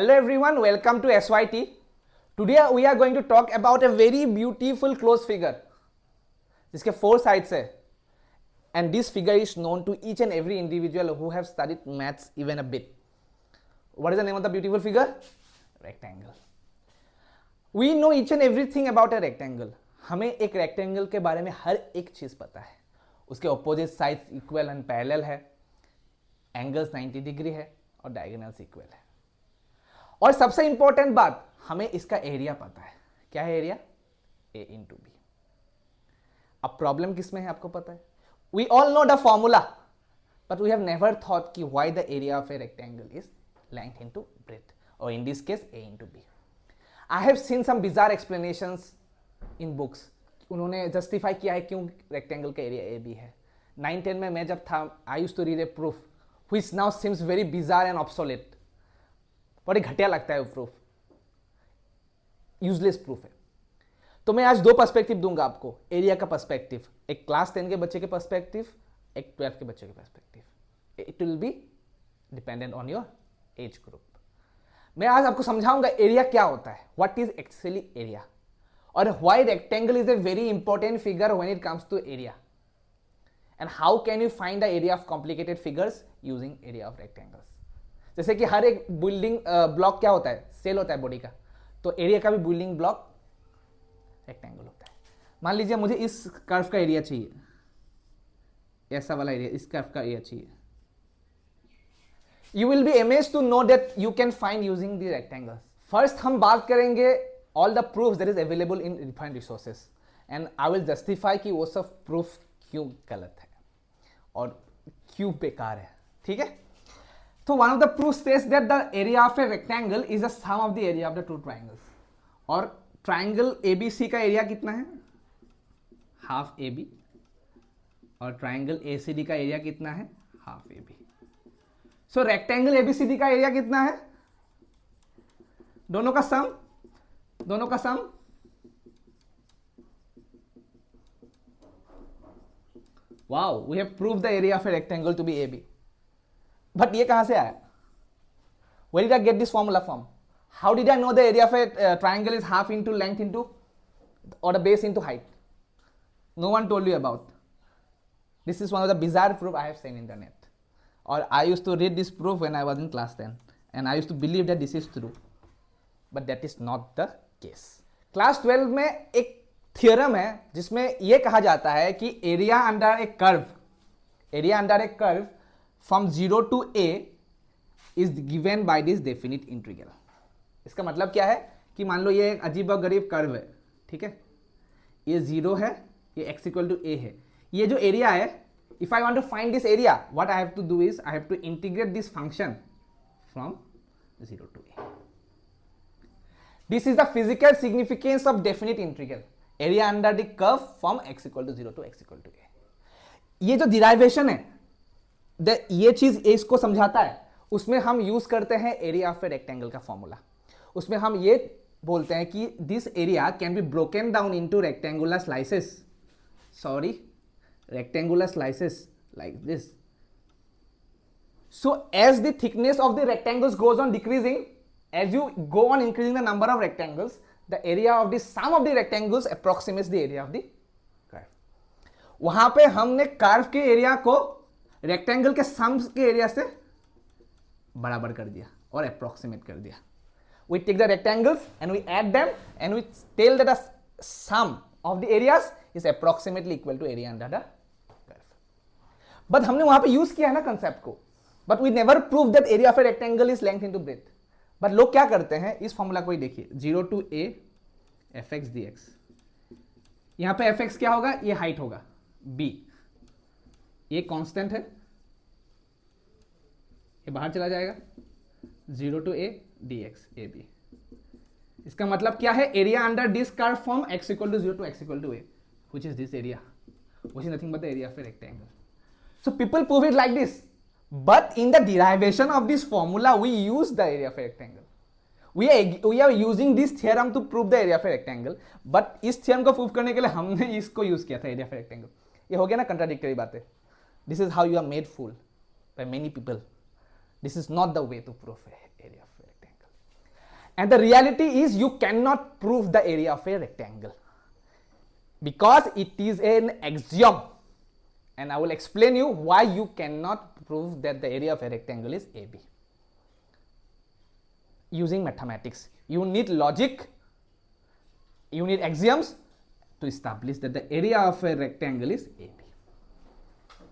Hello everyone, welcome to SYT. Today we are going to talk about a very beautiful closed figure जिसके 4 sides है, and this figure is known to each and every individual who have studied maths even a bit. What is the name of the beautiful figure? Rectangle. We know each and everything about a rectangle. हमें एक rectangle के बारे में हर एक चीज पता है. उसके opposite sides equal and parallel है, angles 90 डिग्री है और diagonals equal है. और सबसे इंपॉर्टेंट बात, हमें इसका एरिया पता है. क्या है एरिया? A into B. अब प्रॉब्लम किसमें है आपको पता है? We all know the formula, but we have never thought कि why the area of a rectangle is length into breadth, और in this case A into B. I have seen some bizarre explanations in books. उन्होंने justify किया है क्यों rectangle का area AB है. 9-10 में मैं जब था, I used to read a proof which now seems very bizarre and obsolete. बड़ी घटिया लगता है वो प्रूफ, यूजलेस प्रूफ है. तो मैं आज 2 पर्सपेक्टिव दूंगा आपको. एरिया का पर्सपेक्टिव, एक क्लास 10 के बच्चे के पर्सपेक्टिव, एक 12 के बच्चे के perspective. It will be dependent on your age group. मैं आज आपको समझाऊंगा एरिया क्या होता है, व्हाट इज एक्चुअली एरिया, और why rectangle is a very important figure when it comes to area, and how can you find the area of complicated figures using area of rectangles. जैसे कि हर एक building block क्या होता है? Cell होता है body का. तो एरिया का भी बिल्डिंग ब्लॉक रेक्टेंगल होता है. मान लीजिए मुझे इस कर्व का एरिया चाहिए, ऐसा वाला एरिया, इस कर्व का एरिया चाहिए. You will be amazed to know that you can find using the rectangles. First हम बात करेंगे all the proofs that is available in defined resources, and I will justify कि वो सब प्रूफ क्यों गलत है और क्यों बेकार है. ठीक है. So one of the proofs says that the area of a rectangle is the sum of the area of the two triangles. और ट्राइंगल ABC का एरिया कितना है? Half AB. और ट्राइंगल ACD का एरिया कितना है? Half AB. सो rectangle ABCD का area कितना है? दोनों का सम, दोनों का सम wow, we have proved the area of a rectangle to be AB. But ये कहां से आया? Where did I get this formula from? How did I know the area of a triangle is half into length into or the base into height? No one told you about. This is one of the bizarre proof I have seen in the net. Or I used to read this proof when I was in class 10, and I used to believe that this is true, but that is not the case. Class 12 में एक theorem है जिसमें ये कहा जाता है कि area under a curve from 0 to A is given by this definite integral. इसका मतलब क्या है कि मान लो ये एक अजीब और गरीब कर्व है. ठीक है, ये 0 है, ये x इक्वल टू A है. ये जो एरिया है, if I want to find this area, what I have to do is I have to integrate this function from 0 to A. This is the physical significance of definite integral, area under the curve from x equal to 0 to x equal to A. ये जो derivation है, ये चीज इसको समझाता है. उसमें हम यूज करते हैं एरिया ऑफ ए रेक्टेंगल का फॉर्मूला. उसमें हम ये बोलते हैं कि this area can be broken down into rectangular slices, rectangular slices like this. So as the thickness of the rectangles goes on decreasing, as you go on increasing the number of rectangles, the area of the sum of the rectangles approximates the area of the curve. वहां पे हमने curve के area को rectangle के सम के area से बराबर कर दिया और अप्रोक्सीमेट कर दिया. We take the rectangles and we add them and we tell that the sum of the areas is approximately equal to area under the curve. But हमने वहां पे यूज किया है ना कंसेप्ट को, but we never prove that area of a rectangle is length into breadth. But लोग क्या करते हैं, इस फॉर्मूला को ही देखिए, 0 टू A fx dx. यहां पे fx क्या होगा? ये हाइट होगा b, ये कांस्टेंट है, ये बाहर चला जाएगा. 0 टू A dx AB. इसका मतलब क्या है? Area under this curve from x equal to 0 to x equal to A, which is this area, which is nothing but the area of a rectangle. So people prove it like this, but in the derivation of this formula we use the area of a rectangle. we are using this theorem to prove the area of a rectangle, but इस theorem को prove करने के लिए हमने इसको use किया था, area of a rectangle. ये हो गया ना कंट्राडिक्टरी बातें. This is how you are made fool by many people. This is not the way to prove area of a rectangle. And the reality is you cannot prove the area of a rectangle because it is an axiom, and I will explain you why you cannot prove that the area of a rectangle is AB. Using mathematics, you need logic, you need axioms to establish that the area of a rectangle is AB.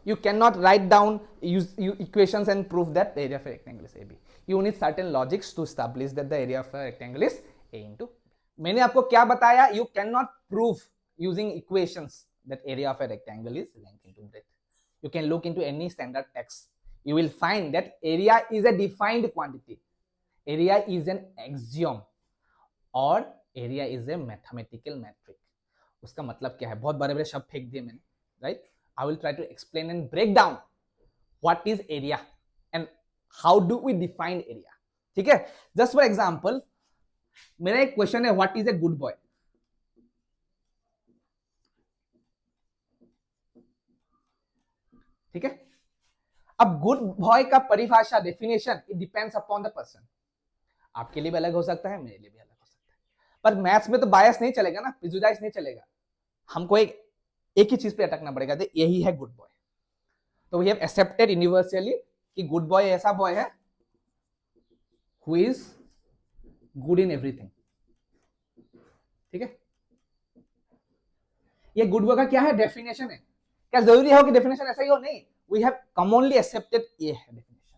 You cannot write down equations and prove that the area of a rectangle is AB. You need certain logics to establish that the area of a rectangle is A into B. मैंने आपको क्या बताया? You cannot prove using equations that area of a rectangle is length into breadth. You can look into any standard text. You will find that area is a defined quantity. Area is an axiom और area is a mathematical metric. उसका मतलब क्या है? बहुत बड़े-बड़े शब्द फेंक दिए मैंने, right? I will try to explain and break down what is area and how do we define area. ठीक है? Just for example, मेरा एक क्वेश्चन है, what is a good boy? ठीक है? अब गुड बॉय का परिभाषा, definition, it depends upon the person. आपके लिए भी अलग हो सकता है, मेरे लिए भी अलग हो सकता है, पर मैथ्स में तो बायस नहीं चलेगा ना, प्रिजुडाइज नहीं चलेगा. हमको एक ही चीज पे अटकना पड़ेगा, तो यही है गुड बॉय. तो वी हैव एक्सेप्टेड यूनिवर्सली कि गुड बॉय ऐसा बॉय है who is good in everything. ठीक है? ये गुड बॉय का क्या है? डेफिनेशन है. क्या जरूरी हो कि डेफिनेशन ऐसा ही हो? नहीं. वी हैव कॉमनली एक्सेप्टेड, ये है definition.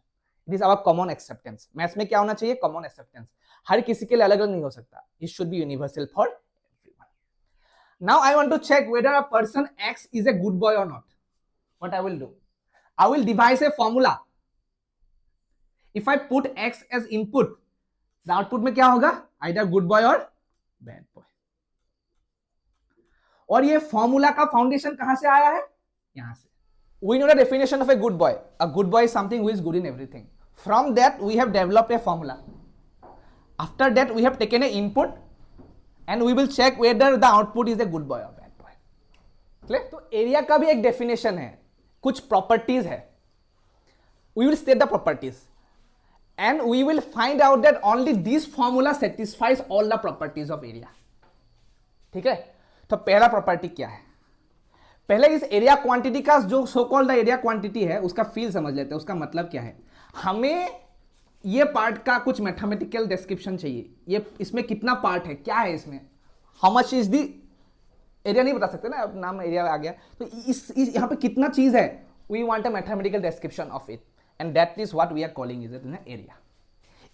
It is our common acceptance. Maths में क्या होना चाहिए? Common acceptance. हर किसी के लिए अलग अलग नहीं हो सकता. It should be universal for everyone. Now I want to check whether a person X is a good boy और not. What I will do? I will devise a formula. If I put X as input, the output में क्या होगा? Either good boy और bad boy. और ये formula का foundation कहां से आया है? यहां से. We know the definition of a good boy. A good boy is something who is good in everything. From that we have developed a formula. After that we have taken an input and we will check whether the output is a good boy or bad boy. Clear? तो area का भी एक definition है, कुछ properties है. We will state the properties and we will find out that only this formula satisfies all the properties of area. ठीक है? तो पहला प्रॉपर्टी क्या है? पहले इस एरिया क्वांटिटी का जो सो कॉल्ड एरिया क्वांटिटी है उसका फील समझ लेते हैं. उसका मतलब क्या है? हमें ये पार्ट का कुछ मैथमेटिकल डिस्क्रिप्शन चाहिए. ये इसमें कितना पार्ट है, क्या है इसमें, how much is the area. नहीं बता सकते ना, अब नाम एरिया आ गया तो इस यहाँ पे कितना चीज है. We want a mathematical description of it and that is what we are calling is an area.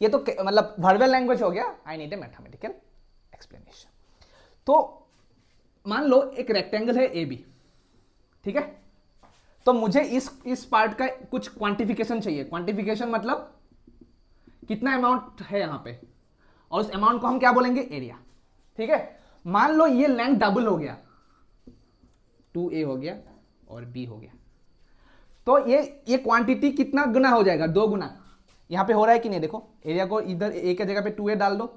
ये तो मतलब वर्बल लैंग्वेज हो गया. I need a mathematical explanation. तो मान लो एक रेक्टेंगल है ए बी. ठीक है? तो मुझे इस पार्ट का कुछ क्वांटिफिकेशन चाहिए. क्वांटिफिकेशन मतलब कितना अमाउंट है यहां पे, और उस अमाउंट को हम क्या बोलेंगे? एरिया. ठीक है? मान लो ये लेंथ डबल हो गया, 2a हो गया और b हो गया. तो ये क्वांटिटी कितना गुना हो जाएगा? 2 गुना. यहां पे हो रहा है कि नहीं? देखो, एरिया को इधर a के जगह पे 2a डाल दो,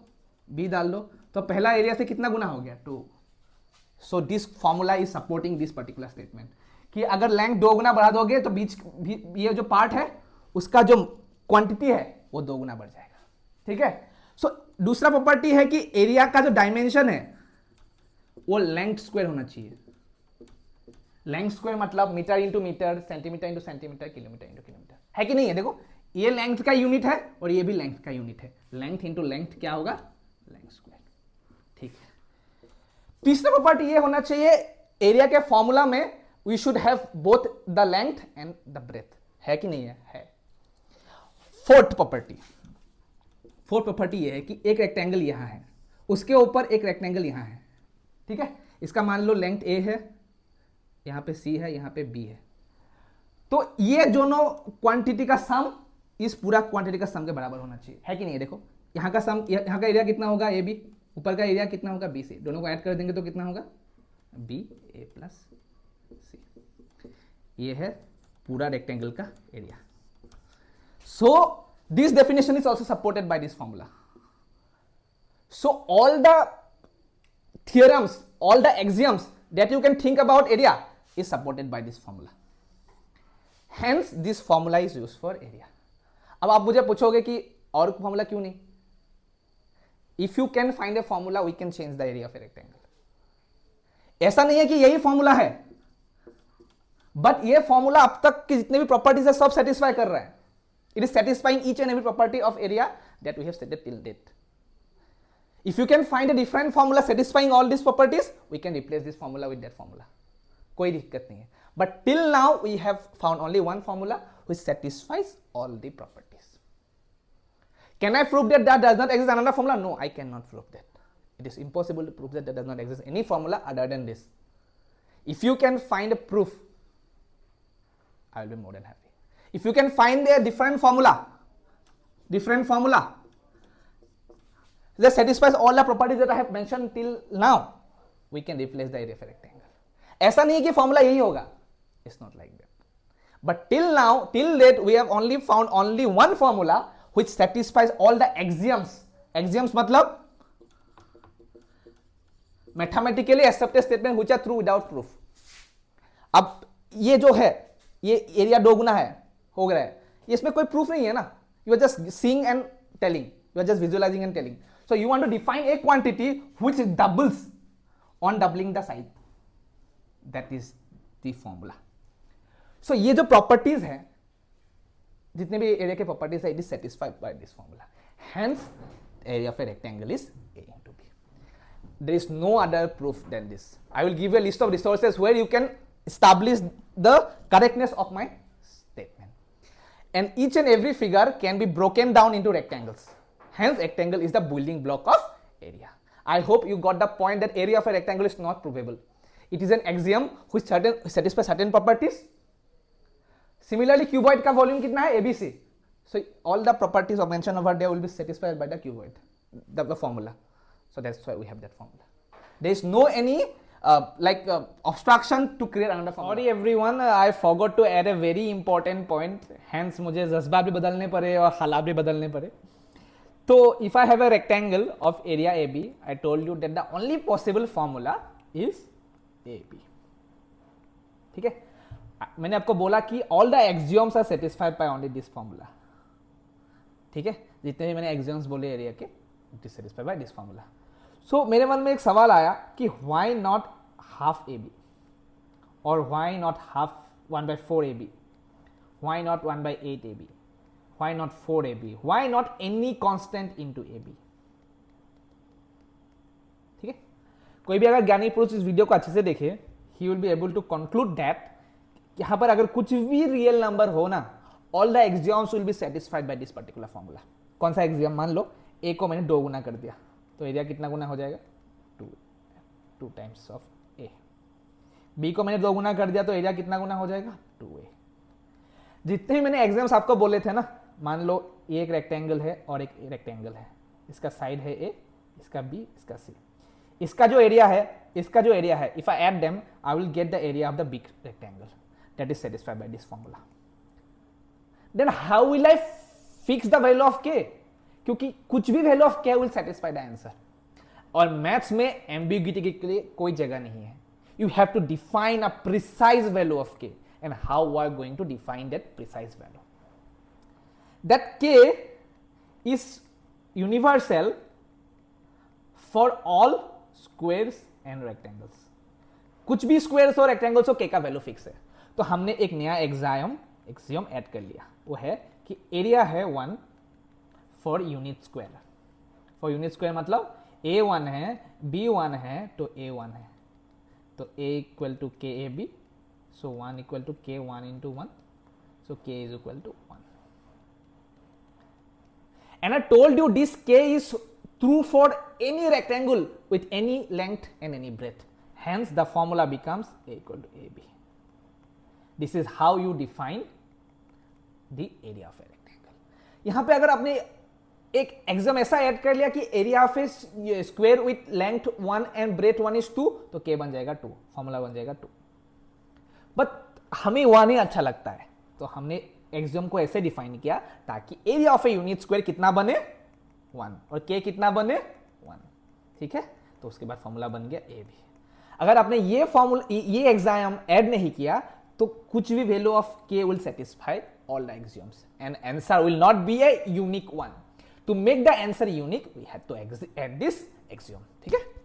b डाल दो, तो पहला एरिया से कितना गुना हो गया? 2. So this formula is supporting this particular statement कि अगर लेंथ 2 गुना बढ़ा दोगे तो बीच ये जो पार्ट है उसका जो क्वांटिटी है वो 2 गुना बढ़ जाएगा. ठीक है? सो दूसरा प्रॉपर्टी है कि एरिया का जो डायमेंशन है वो लेंथ स्क्वायर होना चाहिए. लेंथ स्क्वायर मतलब metre into metre, centimetre into centimetre, kilometre into kilometre. है कि नहीं है? देखो, ये लेंथ का यूनिट है और ये भी लेंथ का यूनिट है. लेंथ इंटू लेंथ क्या होगा? Length square. ठीक है? तीसरा प्रॉपर्टी ये होना चाहिए एरिया के फॉर्मूला में we should have both the length and the breadth. है कि नहीं है? है. फोर्थ प्रॉपर्टी ये है कि एक रेक्टेंगल यहां है, उसके ऊपर एक रेक्टेंगल यहां है. ठीक है? इसका मान लो लेंथ ए है, यहां पे सी है, यहां पे बी है. तो ये दोनों क्वांटिटी का सम इस पूरा क्वांटिटी का सम के बराबर होना चाहिए. है कि नहीं है? देखो, यहां का सम, यहां का एरिया कितना होगा? A B. ऊपर का एरिया कितना होगा? B C. दोनों को ऐड कर देंगे तो कितना होगा? B A plus C. ये है पूरा रेक्टेंगल का area. So this definition is also supported by this formula. So all the theorems, all the axioms that you can think about area is supported by this formula. Hence this formula is used for area. अब आप मुझे पूछोगे कि और formula क्यों नहीं? If you can find a formula we can change the area of a rectangle. ऐसा नहीं है कि यही फॉर्मूला है, बट ये फॉर्मूला अब तक की जितने भी प्रॉपर्टीज है सब सेटिस्फाई कर रहा है। It is satisfying each and every property of area that we have stated till date. If you can find a different formula satisfying all this properties we can replace this formula with that formula, कोई दिक्कत नहीं है। But till now we have found only one formula which satisfies all the properties. Can I prove that that does not exist another formula? No, I cannot prove that. It is impossible to prove that there does not exist any formula other than this. If you can find a proof, I will be more than happy. If you can find a different formula that satisfies all the properties that I have mentioned till now, we can replace the area of a rectangle. ऐसा नहीं है कि formula यही होगा. It's not like that. But till now, till date, we have only found only one formula which satisfies all the axioms. Axioms मतलब mathematically accepted statement which are true without proof. अब ये जो है ये area 2 गुना है हो गया है, इसमें कोई प्रूफ नहीं है ना, you are just seeing and telling, you are just visualizing and telling. So you want to define a quantity which doubles on doubling the side. That is the formula. So ये जो properties है, जितने भी area के properties है, it is satisfied by this formula, hence area of a rectangle is A into B. There is no other proof than this. I will give you a list of resources where you can establish the correctness of my statement, and each and every figure can be broken down into rectangles, hence rectangle is the building block of area. I hope you got the point that area of a rectangle is not provable. It is an axiom which satisfies certain properties. Similarly, cuboid का volume कितना है? ABC. So all the properties of mentioned over there will be satisfied by the cuboid, the formula. So that's why we have that formula. There is no any obstruction to create another formula. Sorry everyone, I forgot to add a very important point. Hence मुझे जज्बा भी बदलने पड़े और हालात भी बदलने पड़े. तो if I have a rectangle of area AB, I told you that the only possible formula is AB. ठीक है, मैंने आपको बोला कि all the axioms are satisfied by only this formula. ठीक है, जितने भी मैंने एक्सियोम्स बोले एरिया के, it is satisfied by this formula. So मेरे मन में एक सवाल आया कि why not half A B, और why not half 1/4 A B, why not 1/8 A B, why not 4 A B, why not any constant into A B. ठीक है, कोई भी अगर ज्ञानी पुरुष इस वीडियो को अच्छे से देखे, he will be able to conclude that यहां पर अगर कुछ भी रियल नंबर हो ना, all the axioms will be satisfied by this particular formula. कौन सा एक्सियम? मान लो ए को मैंने 2 गुना कर दिया, तो एरिया कितना गुना हो जाएगा? 2 टाइम्स ऑफ ए. बी को मैंने 2 गुना कर दिया, तो एरिया कितना गुना हो जाएगा? 2a. जितने भी मैंने एक्सियम्स आपको बोले थे ना, मान लो ये एक रेक्टेंगल है और एक रेक्टेंगल है, इसका साइड है ए, इसका बी, इसका सी. इसका जो एरिया है, if I add them I will get the area of the big rectangle that is satisfied by this formula. Then how will I fix the value of k? क्योंकि कुछ भी value of k will satisfy the answer. और maths में ambiguity के लिए कोई जगह नहीं है. You have to define a precise value of k, and how we are going to define that precise value? That k is universal for all squares and rectangles. कुछ भी squares और rectangles हो, k का value fix है. तो हमने एक नया एक्सियम ऐड कर लिया, वो है कि एरिया है 1 for unit square. For unit square मतलब a1 है, b1 है, तो a1 है, तो a equal to k A B, so 1 equal to k 1 into 1, so k is equal to 1. And I told you this k is true for any rectangle with any length and any breadth, hence the formula becomes a equal to A B. This is how you define the area of a rectangle. यहां पे अगर आपने एक axiom ऐसा add कर लिया कि area of a square with length 1 and breadth 1 is 2, तो k बन जाएगा 2, फॉर्मूला बन जाएगा 2. बट हमें वह नहीं अच्छा लगता है, तो हमने एक्सियम को ऐसे डिफाइन किया ताकि area of a unit square कितना बने? 1, और k कितना बने? 1. ठीक है, तो उसके बाद फॉर्मूला बन गया a भी. अगर आपने ये एक्सियम ऐड नहीं किया, तो कुछ भी value of k will satisfy all the axioms and answer will not be a unique one. To make the answer unique, we had to add this axiom. ठीक है?